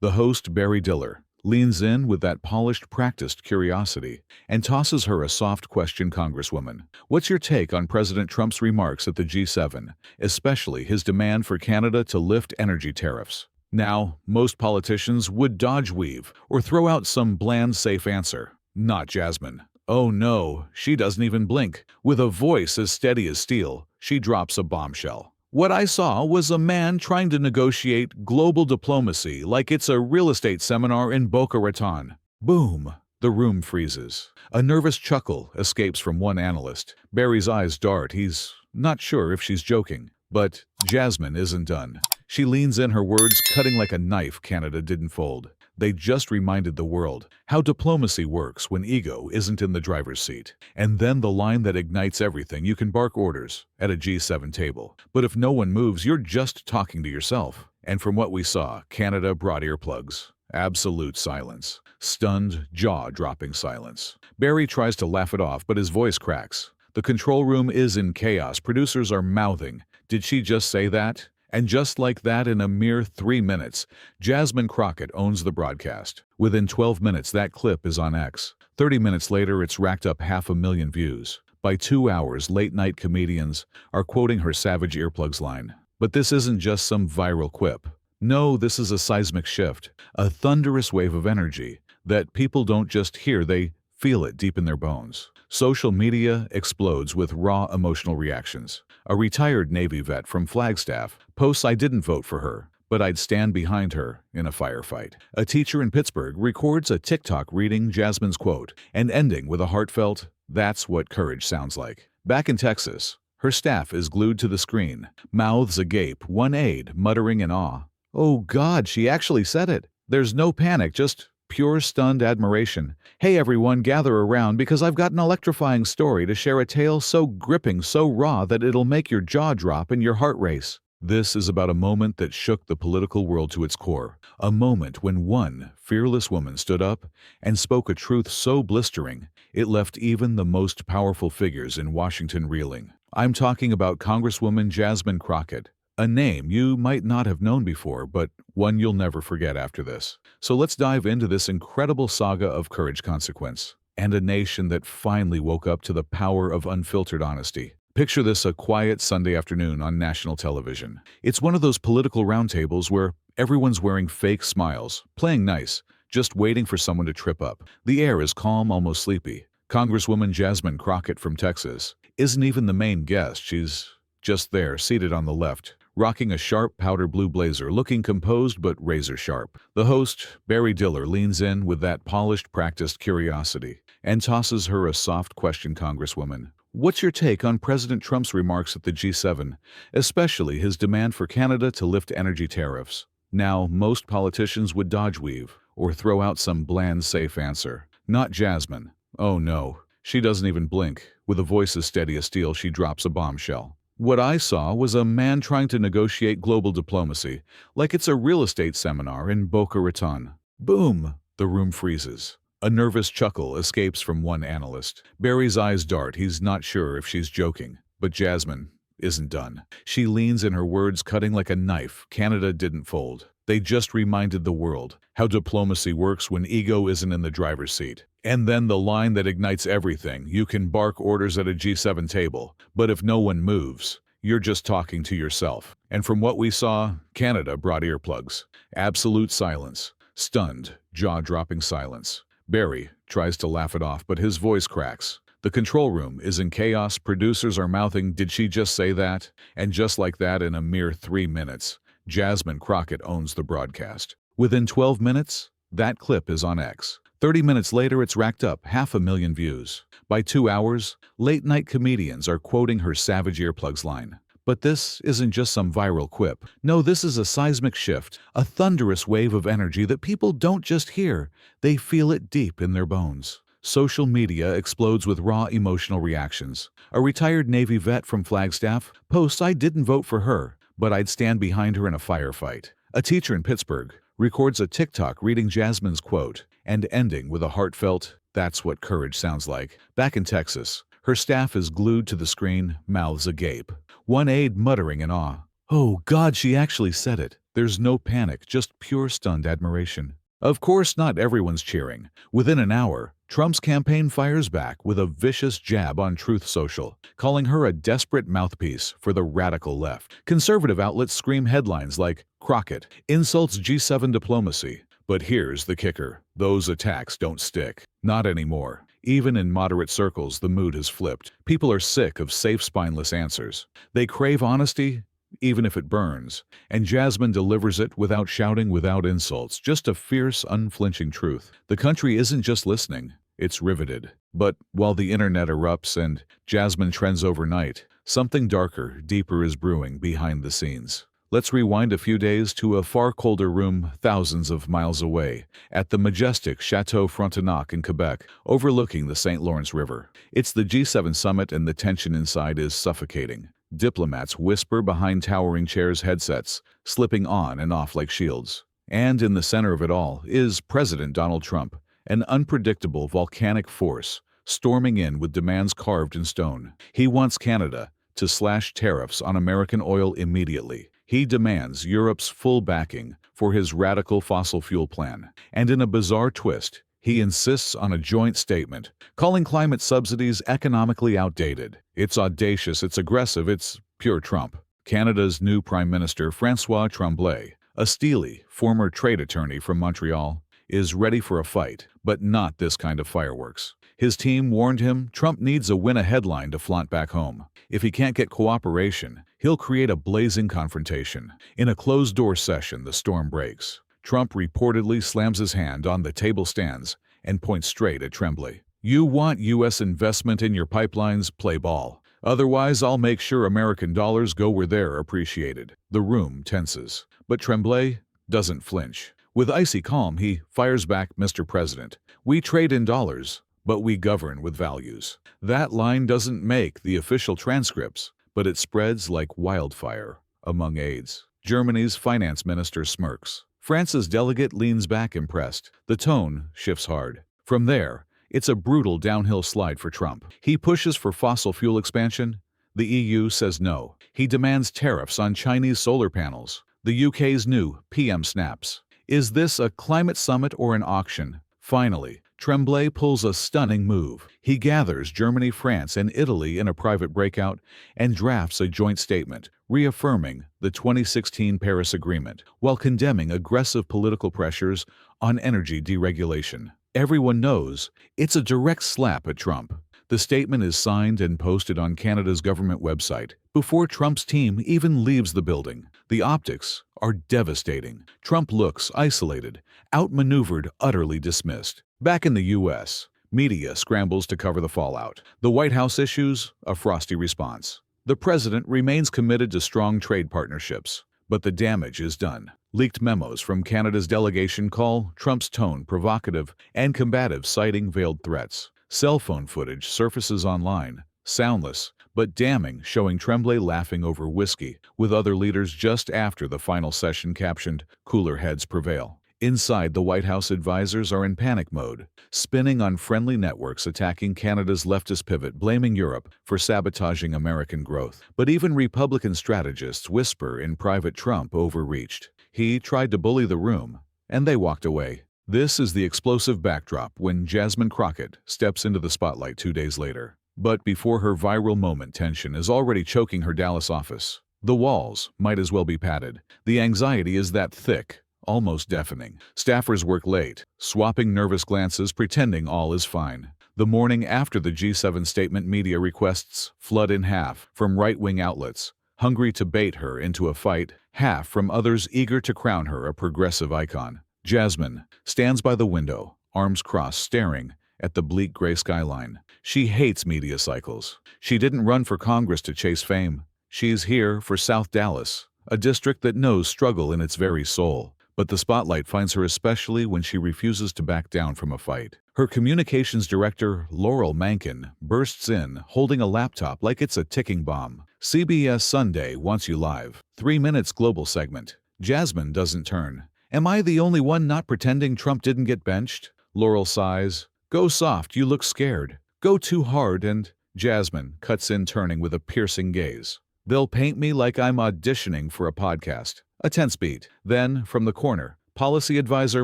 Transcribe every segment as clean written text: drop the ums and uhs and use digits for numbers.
The host, Barry Diller, leans in with that polished, practiced curiosity and tosses her a soft question. Congresswoman, what's your take on President Trump's remarks at the G7, especially his demand for Canada to lift energy tariffs? Now, most politicians would dodge weave or throw out some bland, safe answer. Not Jasmine. Oh no, she doesn't even blink. With a voice as steady as steel, she drops a bombshell. What I saw was a man trying to negotiate global diplomacy like it's a real estate seminar in Boca Raton. Boom! The room freezes. A nervous chuckle escapes from one analyst. Barry's eyes dart. He's not sure if she's joking. But Jasmine isn't done. She leans in, her words cutting like a knife. Canada didn't fold. They just reminded the world how diplomacy works when ego isn't in the driver's seat. And then the line that ignites everything: you can bark orders at a G7 table, but if no one moves, you're just talking to yourself. And from what we saw, Canada brought earplugs. Absolute silence. Stunned, jaw-dropping silence. Barry tries to laugh it off, but his voice cracks. The control room is in chaos. Producers are mouthing, "Did she just say that?" And just like that, in a mere 3 minutes, Jasmine Crockett owns the broadcast. Within 12 minutes, that clip is on X. 30 minutes later, it's racked up 500,000 views. By 2 hours, late-night comedians are quoting her savage earplugs line. But this isn't just some viral quip. No, this is a seismic shift, a thunderous wave of energy that people don't just hear, they feel it deep in their bones. Social media explodes with raw emotional reactions. A retired Navy vet from Flagstaff posts, "I didn't vote for her, but I'd stand behind her in a firefight." A teacher in Pittsburgh records a TikTok reading Jasmine's quote and ending with a heartfelt, "That's what courage sounds like." Back in Texas, her staff is glued to the screen, mouths agape, one aide muttering in awe, "Oh God, she actually said it." There's no panic, just pure stunned admiration. "Hey everyone, gather around because I've got an electrifying story to share, a tale so gripping, so raw that it'll make your jaw drop and your heart race." This is about a moment that shook the political world to its core. A moment when one fearless woman stood up and spoke a truth so blistering, it left even the most powerful figures in Washington reeling. I'm talking about Congresswoman Jasmine Crockett. A name you might not have known before, but one you'll never forget after this. So let's dive into this incredible saga of courage, consequence, and a nation that finally woke up to the power of unfiltered honesty. Picture this: a quiet Sunday afternoon on national television. It's one of those political roundtables where everyone's wearing fake smiles, playing nice, just waiting for someone to trip up. The air is calm, almost sleepy. Congresswoman Jasmine Crockett from Texas isn't even the main guest. She's just there, seated on the left, rocking a sharp powder blue blazer, looking composed but razor sharp. The host, Barry Diller, leans in with that polished, practiced curiosity and tosses her a soft question. "Congresswoman, what's your take on President Trump's remarks at the G7, especially his demand for Canada to lift energy tariffs?" Now, most politicians would dodge weave or throw out some bland, safe answer. Not Jasmine. Oh no, she doesn't even blink. With a voice as steady as steel, she drops a bombshell. "What I saw was a man trying to negotiate global diplomacy like it's a real estate seminar in Boca Raton." Boom! The room freezes. A nervous chuckle escapes from one analyst. Barry's eyes dart. He's not sure if she's joking. But Jasmine isn't done. She leans in, her words cutting like a knife. Canada didn't fold. They just reminded the world how diplomacy works when ego isn't in the driver's seat. And then the line that ignites everything: "You can bark orders at a G7 table, but if no one moves, you're just talking to yourself." And from what we saw, Canada brought earplugs. Absolute silence. Stunned, jaw-dropping silence. Barry tries to laugh it off, but his voice cracks. The control room is in chaos. Producers are mouthing, "Did she just say that?" And just like that, in a mere 3 minutes, Jasmine Crockett owns the broadcast. Within 12 minutes, that clip is on X. 30 minutes later, it's racked up 500,000 views. By 2 hours, late-night comedians are quoting her savage earplugs line. But this isn't just some viral quip. No, this is a seismic shift, a thunderous wave of energy that people don't just hear, they feel it deep in their bones. Social media explodes with raw emotional reactions. A retired Navy vet from Flagstaff posts, "I didn't vote for her, but I'd stand behind her in a firefight." A teacher in Pittsburgh records a TikTok reading Jasmine's quote and ending with a heartfelt, "That's what courage sounds like." Back in Texas, her staff is glued to the screen, mouths agape. One aide muttering in awe, Oh, God, she actually said it. There's no panic, just pure stunned admiration. Of course, not everyone's cheering. Within an hour, Trump's campaign fires back with a vicious jab on Truth Social, calling her a desperate mouthpiece for the radical left. Conservative outlets scream headlines like, "Crockett insults G7 diplomacy." But here's the kicker. Those attacks don't stick. Not anymore. Even in moderate circles, the mood has flipped. People are sick of safe, spineless answers. They crave honesty, even if it burns, and Jasmine delivers it without shouting, without insults, just a fierce, unflinching truth. The country isn't just listening, it's riveted. But while the internet erupts and Jasmine trends overnight, something darker, deeper is brewing behind the scenes. Let's rewind a few days to a far colder room thousands of miles away, at the majestic Chateau Frontenac in Quebec, overlooking the St. Lawrence River. It's the G7 summit and the tension inside is suffocating. Diplomats whisper behind towering chairs' headsets, slipping on and off like shields. And in the center of it all is President Donald Trump, an unpredictable volcanic force, storming in with demands carved in stone. He wants Canada to slash tariffs on American oil immediately. He demands Europe's full backing for his radical fossil fuel plan. And in a bizarre twist, he insists on a joint statement, calling climate subsidies economically outdated. It's audacious, it's aggressive, it's pure Trump. Canada's new Prime Minister, François Tremblay, a steely former trade attorney from Montreal, is ready for a fight, but not this kind of fireworks. His team warned him Trump needs a win-a-headline to flaunt back home. If he can't get cooperation, he'll create a blazing confrontation. In a closed-door session, the storm breaks. Trump reportedly slams his hand on the table stands and points straight at Tremblay. "You want U.S. investment in your pipelines? Play ball. Otherwise, I'll make sure American dollars go where they're appreciated." The room tenses, but Tremblay doesn't flinch. With icy calm, he fires back, "Mr. President, we trade in dollars, but we govern with values." That line doesn't make the official transcripts, but it spreads like wildfire among aides. Germany's finance minister smirks. France's delegate leans back impressed. The tone shifts hard. From there, it's a brutal downhill slide for Trump. He pushes for fossil fuel expansion. The EU says no. He demands tariffs on Chinese solar panels. The UK's new PM snaps. Is this a climate summit or an auction? Finally, Tremblay pulls a stunning move. He gathers Germany, France, and Italy in a private breakout and drafts a joint statement, reaffirming the 2016 Paris Agreement, while condemning aggressive political pressures on energy deregulation. Everyone knows it's a direct slap at Trump. The statement is signed and posted on Canada's government website before Trump's team even leaves the building. The optics are devastating. Trump looks isolated, outmaneuvered, utterly dismissed. Back in the U.S., media scrambles to cover the fallout. The White House issues a frosty response. The president remains committed to strong trade partnerships, but the damage is done. Leaked memos from Canada's delegation call Trump's tone provocative and combative, citing veiled threats. Cell phone footage surfaces online, soundless but damning, showing Tremblay laughing over whiskey with other leaders just after the final session, captioned, "Cooler heads prevail." Inside, the White House advisors are in panic mode, spinning on friendly networks, attacking Canada's leftist pivot, blaming Europe for sabotaging American growth. But even Republican strategists whisper in private Trump overreached. He tried to bully the room, and they walked away. This is the explosive backdrop when Jasmine Crockett steps into the spotlight 2 days later. But before her viral moment, tension is already choking her Dallas office. The walls might as well be padded. The anxiety is that thick, almost deafening. Staffers work late, swapping nervous glances, pretending all is fine. The morning after the G7 statement, media requests flood in, half from right-wing outlets, hungry to bait her into a fight, half from others eager to crown her a progressive icon. Jasmine stands by the window, arms crossed, staring at the bleak gray skyline. She hates media cycles. She didn't run for Congress to chase fame. She's here for South Dallas, a district that knows struggle in its very soul. But the spotlight finds her especially when she refuses to back down from a fight. Her communications director, Laurel Mankin, bursts in, holding a laptop like it's a ticking bomb. CBS Sunday wants you live. 3 minutes global segment. Jasmine doesn't turn. "Am I the only one not pretending Trump didn't get benched?" Laurel sighs. "Go soft, you look scared. Go too hard," and Jasmine cuts in, turning with a piercing gaze. They'll paint me like I'm auditioning for a podcast. A tense beat. Then, from the corner, policy advisor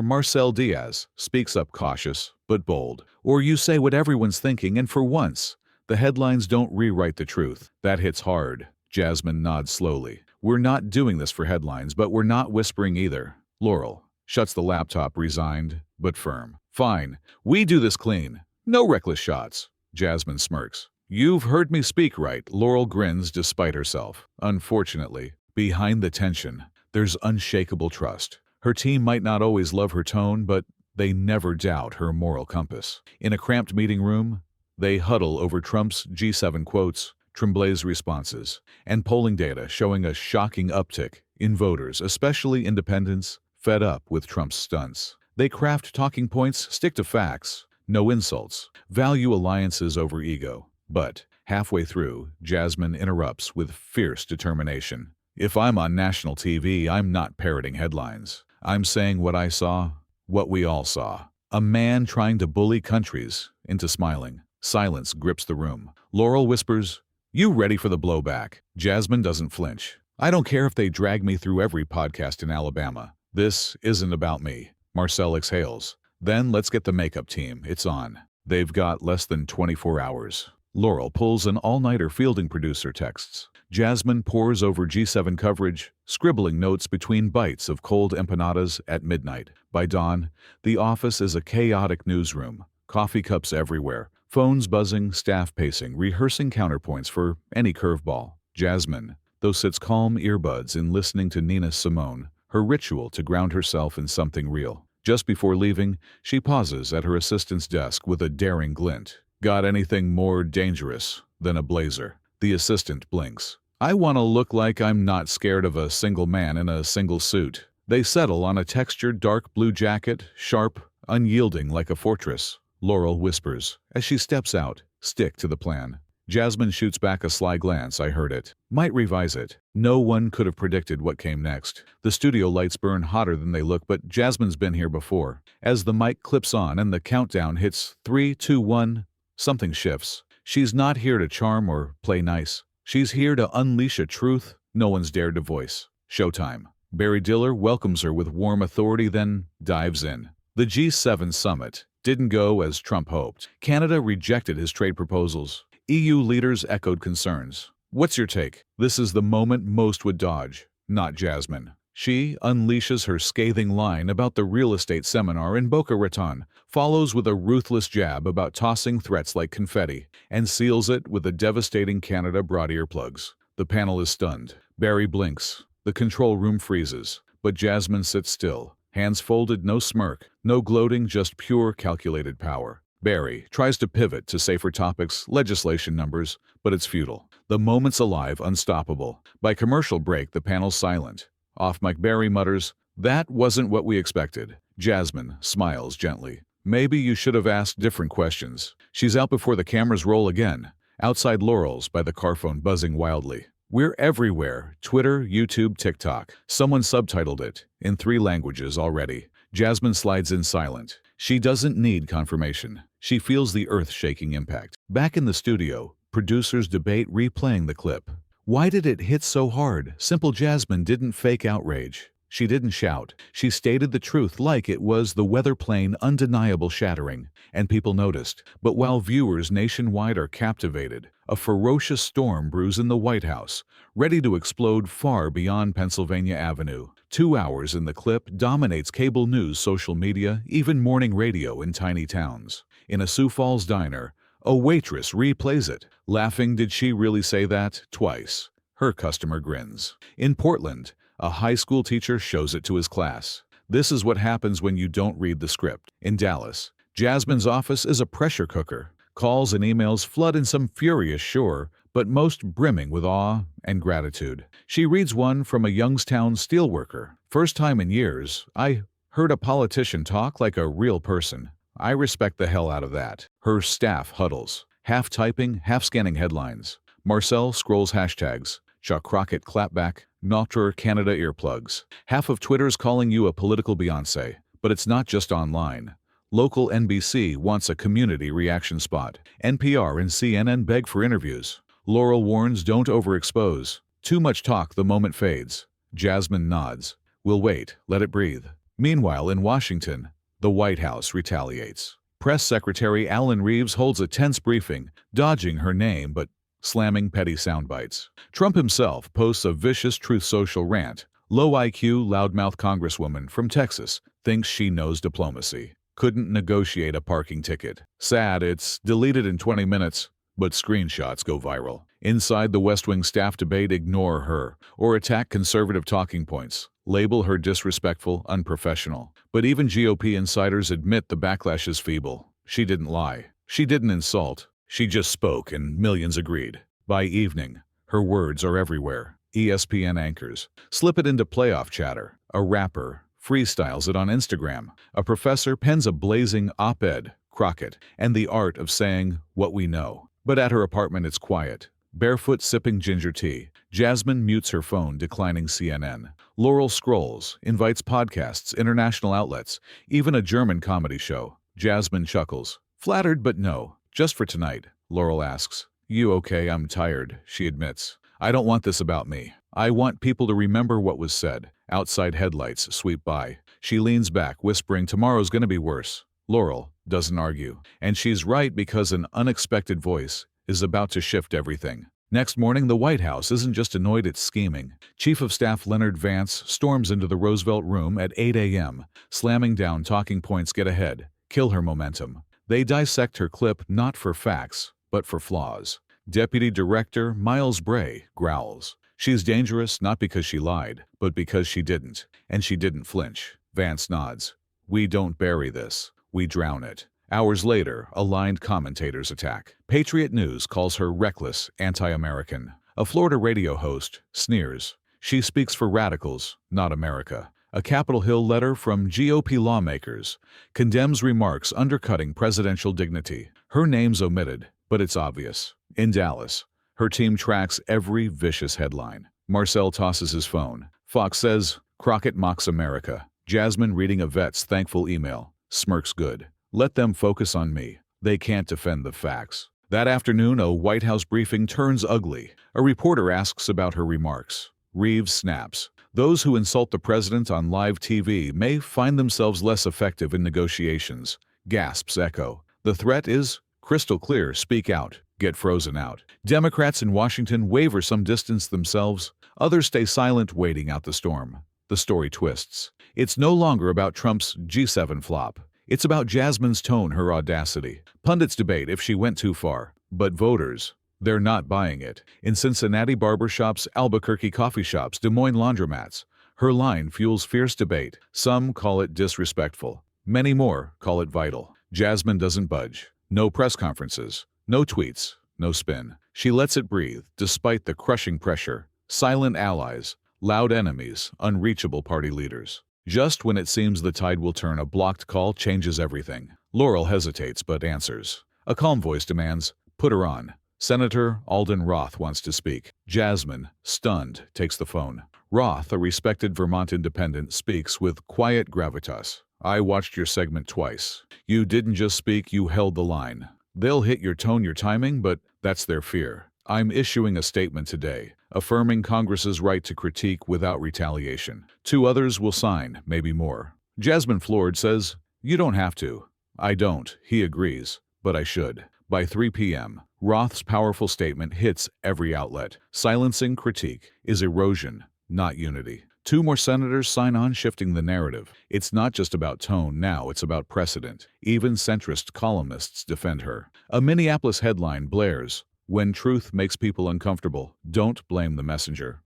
Marcel Diaz speaks up cautious, but bold. Or you say what everyone's thinking, and for once, the headlines don't rewrite the truth. That hits hard. Jasmine nods slowly. We're not doing this for headlines, but we're not whispering either. Laurel shuts the laptop, resigned, but firm. Fine. We do this clean. No reckless shots. Jasmine smirks. You've heard me speak, right? Laurel grins despite herself. Unfortunately, behind the tension, there's unshakable trust. Her team might not always love her tone, but they never doubt her moral compass. In a cramped meeting room, they huddle over Trump's G7 quotes, Tremblay's responses, and polling data showing a shocking uptick in voters, especially independents, fed up with Trump's stunts. They craft talking points, stick to facts, no insults, value alliances over ego. But halfway through, Jasmine interrupts with fierce determination. If I'm on national TV, I'm not parroting headlines. I'm saying what I saw, what we all saw. A man trying to bully countries into smiling. Silence grips the room. Laurel whispers, "You ready for the blowback?" Jasmine doesn't flinch. I don't care if they drag me through every podcast in Alabama. This isn't about me. Marcel exhales. Then let's get the makeup team. It's on. They've got less than 24 hours. Laurel pulls an all-nighter fielding producer texts. Jasmine pores over G7 coverage, scribbling notes between bites of cold empanadas at midnight. By dawn, the office is a chaotic newsroom. Coffee cups everywhere, phones buzzing, staff pacing, rehearsing counterpoints for any curveball. Jasmine, though, sits calm, earbuds in listening to Nina Simone, her ritual to ground herself in something real. Just before leaving, she pauses at her assistant's desk with a daring glint. Got anything more dangerous than a blazer? The assistant blinks. I want to look like I'm not scared of a single man in a single suit. They settle on a textured dark blue jacket, sharp, unyielding like a fortress. Laurel whispers as she steps out, "Stick to the plan." Jasmine shoots back a sly glance. I heard it. Might revise it. No one could have predicted what came next. The studio lights burn hotter than they look, but Jasmine's been here before. As the mic clips on and the countdown hits 3, 2, 1, something shifts. She's not here to charm or play nice. She's here to unleash a truth no one's dared to voice. Showtime. Barry Diller welcomes her with warm authority, then dives in. The G7 summit didn't go as Trump hoped. Canada rejected his trade proposals. EU leaders echoed concerns. What's your take? This is the moment most would dodge, not Jasmine. She unleashes her scathing line about the real estate seminar in Boca Raton, follows with a ruthless jab about tossing threats like confetti, and seals it with the devastating Canada brought earplugs. The panel is stunned. Barry blinks. The control room freezes. But Jasmine sits still, hands folded, no smirk, no gloating, just pure calculated power. Barry tries to pivot to safer topics, legislation numbers, but it's futile. The moment's alive, unstoppable. By commercial break, the panel's silent. Off mic, Barry mutters, "That wasn't what we expected." Jasmine smiles gently. Maybe you should have asked different questions. She's out before the cameras roll again. Outside Laurel's by the car phone buzzing wildly. We're everywhere. Twitter, YouTube, TikTok. Someone subtitled it in 3 languages already. Jasmine slides in silent. She doesn't need confirmation. She feels the earth-shaking impact. Back in the studio, producers debate replaying the clip. Why did it hit so hard? Simple Jasmine didn't fake outrage. She didn't shout. She stated the truth like it was the weather plane, undeniable shattering. And people noticed. But while viewers nationwide are captivated, a ferocious storm brews in the White House, ready to explode far beyond Pennsylvania Avenue. 2 hours in the clip dominates cable news, social media, even morning radio in tiny towns. In a Sioux Falls diner, a waitress replays it, laughing, "Did she really say that?" twice. Her customer grins. In Portland, a high school teacher shows it to his class. This is what happens when you don't read the script. In Dallas, Jasmine's office is a pressure cooker. Calls and emails flood in, some furious, sure, but most brimming with awe and gratitude. She reads one from a Youngstown steelworker. "First time in years, I heard a politician talk like a real person. I respect the hell out of that." Her staff huddles, half typing, half scanning headlines. Marcel scrolls hashtags. Chuck Crockett clapback, Notre Canada earplugs. Half of Twitter's calling you a political Beyoncé. But it's not just online. Local NBC wants a community reaction spot. NPR and CNN beg for interviews. Laurel warns, don't overexpose. Too much talk, the moment fades. Jasmine nods. We'll wait, let it breathe. Meanwhile, in Washington, the White House retaliates. Press Secretary Alan Reeves holds a tense briefing, dodging her name but slamming petty soundbites. Trump himself posts a vicious Truth Social rant. Low IQ, loudmouth congresswoman from Texas thinks she knows diplomacy. Couldn't negotiate a parking ticket. Sad, it's deleted in 20 minutes, but screenshots go viral. Inside the West Wing staff debate, ignore her or attack conservative talking points. Label her disrespectful, unprofessional. But even GOP insiders admit the backlash is feeble. She didn't lie. She didn't insult. She just spoke and millions agreed. By evening, her words are everywhere. ESPN anchors slip it into playoff chatter. A rapper freestyles it on Instagram. A professor pens a blazing op-ed, Crockett, and the art of saying what we know. But at her apartment it's quiet. Barefoot sipping ginger tea. Jasmine mutes her phone, declining CNN. Laurel scrolls, invites podcasts, international outlets, even a German comedy show. Jasmine chuckles. Flattered, but no. Just for tonight. Laurel asks. You okay? I'm tired, she admits. I don't want this about me. I want people to remember what was said. Outside headlights sweep by. She leans back, whispering, tomorrow's gonna be worse. Laurel doesn't argue. And she's right, because an unexpected voice is about to shift everything. Next morning, the White House isn't just annoyed, it's scheming. Chief of Staff Leonard Vance storms into the Roosevelt Room at 8 a.m., slamming down talking points. Get ahead. Kill her momentum. They dissect her clip not for facts, but for flaws. Deputy Director Miles Bray growls. She's dangerous not because she lied, but because she didn't. And she didn't flinch. Vance nods. We don't bury this. We drown it. Hours later, aligned commentators attack. Patriot News calls her reckless, anti-American. A Florida radio host sneers. She speaks for radicals, not America. A Capitol Hill letter from GOP lawmakers condemns remarks undercutting presidential dignity. Her name's omitted, but it's obvious. In Dallas, her team tracks every vicious headline. Marcel tosses his phone. Fox says, Crockett mocks America. Jasmine, reading a vet's thankful email, smirks. Good. Let them focus on me. They can't defend the facts. That afternoon, a White House briefing turns ugly. A reporter asks about her remarks. Reeves snaps. Those who insult the president on live TV may find themselves less effective in negotiations. Gasps echo. The threat is crystal clear. Speak out. Get frozen out. Democrats in Washington waver, some distance themselves. Others stay silent, waiting out the storm. The story twists. It's no longer about Trump's G7 flop. It's about Jasmine's tone, her audacity. Pundits debate if she went too far. But voters, they're not buying it. In Cincinnati barbershops, Albuquerque coffee shops, Des Moines laundromats, her line fuels fierce debate. Some call it disrespectful. Many more call it vital. Jasmine doesn't budge. No press conferences. No tweets. No spin. She lets it breathe, despite the crushing pressure. Silent allies. Loud enemies. Unreachable party leaders. Just when it seems the tide will turn, a blocked call changes everything. Laurel hesitates but answers. A calm voice demands, put her on. Senator Alden Roth wants to speak. Jasmine, stunned, takes the phone. Roth, a respected Vermont independent, speaks with quiet gravitas. I watched your segment twice. You didn't just speak, you held the line. They'll hit your tone, your timing, but that's their fear. I'm issuing a statement today, affirming Congress's right to critique without retaliation. 2 others will sign, maybe more. Jasmine, floored, says, you don't have to. I don't, he agrees, but I should. By 3 p.m., Roth's powerful statement hits every outlet. Silencing critique is erosion, not unity. 2 more senators sign on, shifting the narrative. It's not just about tone now, it's about precedent. Even centrist columnists defend her. A Minneapolis headline blares, when truth makes people uncomfortable, don't blame the messenger.